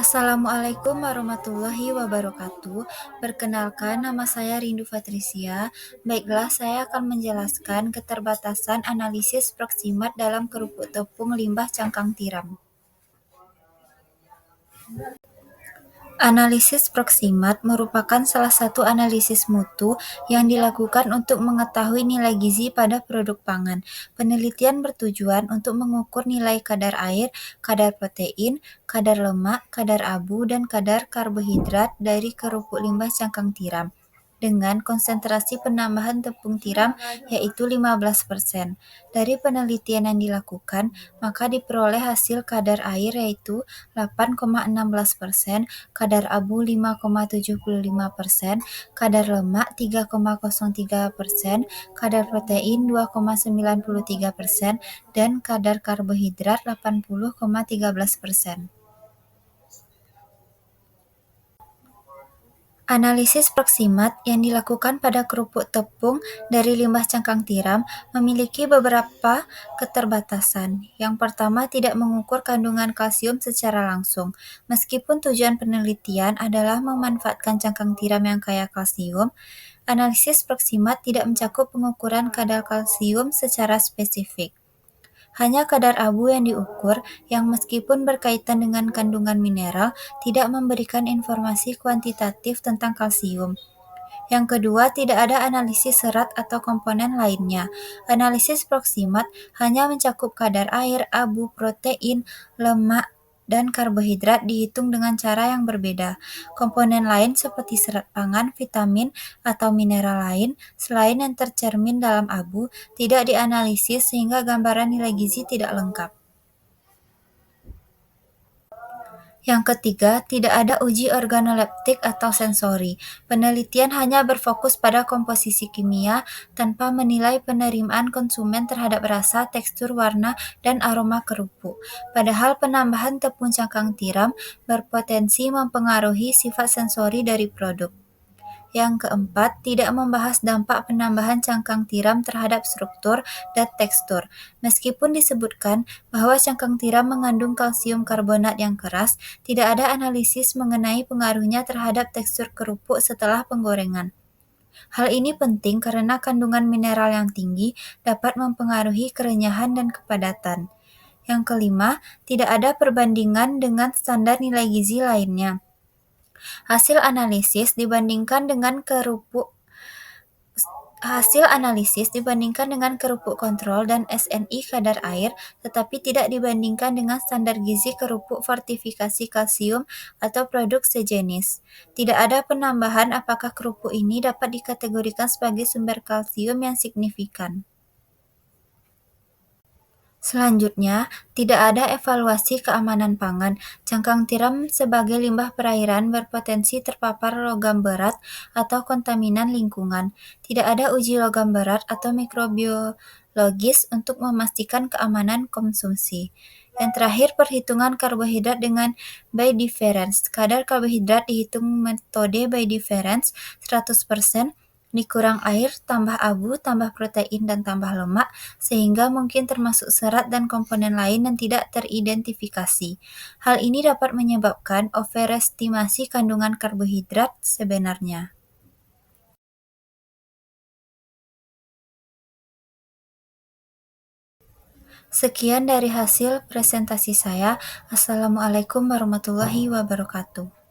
Assalamualaikum warahmatullahi wabarakatuh. Perkenalkan, nama saya Rindu Patricia. Baiklah, saya akan menjelaskan keterbatasan analisis proksimat dalam kerupuk tepung limbah cangkang tiram. Analisis proksimat merupakan salah satu analisis mutu yang dilakukan untuk mengetahui nilai gizi pada produk pangan. Penelitian bertujuan untuk mengukur nilai kadar air, kadar protein, kadar lemak, kadar abu, dan kadar karbohidrat dari kerupuk limbah cangkang tiram dengan konsentrasi penambahan tepung tiram yaitu 15%. Dari penelitian yang dilakukan, maka diperoleh hasil kadar air yaitu 8,16%, kadar abu 5,75%, kadar lemak 3,03%, kadar protein 2,93%, dan kadar karbohidrat 80,13%. Analisis proksimat yang dilakukan pada kerupuk tepung dari limbah cangkang tiram memiliki beberapa keterbatasan. Yang pertama, tidak mengukur kandungan kalsium secara langsung. Meskipun tujuan penelitian adalah memanfaatkan cangkang tiram yang kaya kalsium, analisis proksimat tidak mencakup pengukuran kadar kalsium secara spesifik. Hanya kadar abu yang diukur, yang meskipun berkaitan dengan kandungan mineral, tidak memberikan informasi kuantitatif tentang kalsium. Yang kedua, tidak ada analisis serat atau komponen lainnya. Analisis proksimat hanya mencakup kadar air, abu, protein, lemak, dan karbohidrat dihitung dengan cara yang berbeda. Komponen lain seperti serat pangan, vitamin, atau mineral lain selain yang tercermin dalam abu tidak dianalisis sehingga gambaran nilai gizi tidak lengkap. Yang ketiga, tidak ada uji organoleptik atau sensori. Penelitian hanya berfokus pada komposisi kimia tanpa menilai penerimaan konsumen terhadap rasa, tekstur, warna, dan aroma kerupuk. Padahal penambahan tepung cangkang tiram berpotensi mempengaruhi sifat sensori dari produk. Yang keempat, tidak membahas dampak penambahan cangkang tiram terhadap struktur dan tekstur. Meskipun disebutkan bahwa cangkang tiram mengandung kalsium karbonat yang keras, tidak ada analisis mengenai pengaruhnya terhadap tekstur kerupuk setelah penggorengan. Hal ini penting karena kandungan mineral yang tinggi dapat mempengaruhi kerenyahan dan kepadatan. Yang kelima, tidak ada perbandingan dengan standar nilai gizi lainnya. Hasil analisis dibandingkan dengan kerupuk kontrol dan SNI kadar air, tetapi tidak dibandingkan dengan standar gizi kerupuk fortifikasi kalsium atau produk sejenis. Tidak ada penambahan apakah kerupuk ini dapat dikategorikan sebagai sumber kalsium yang signifikan. Selanjutnya, tidak ada evaluasi keamanan pangan. Cangkang tiram sebagai limbah perairan berpotensi terpapar logam berat atau kontaminan lingkungan. Tidak ada uji logam berat atau mikrobiologis untuk memastikan keamanan konsumsi. Yang terakhir, perhitungan karbohidrat dengan by difference. Kadar karbohidrat dihitung metode by difference 100%, dikurang air, tambah abu, tambah protein, dan tambah lemak, sehingga mungkin termasuk serat dan komponen lain yang tidak teridentifikasi. Hal ini dapat menyebabkan overestimasi kandungan karbohidrat sebenarnya. Sekian dari hasil presentasi saya. Assalamualaikum warahmatullahi wabarakatuh.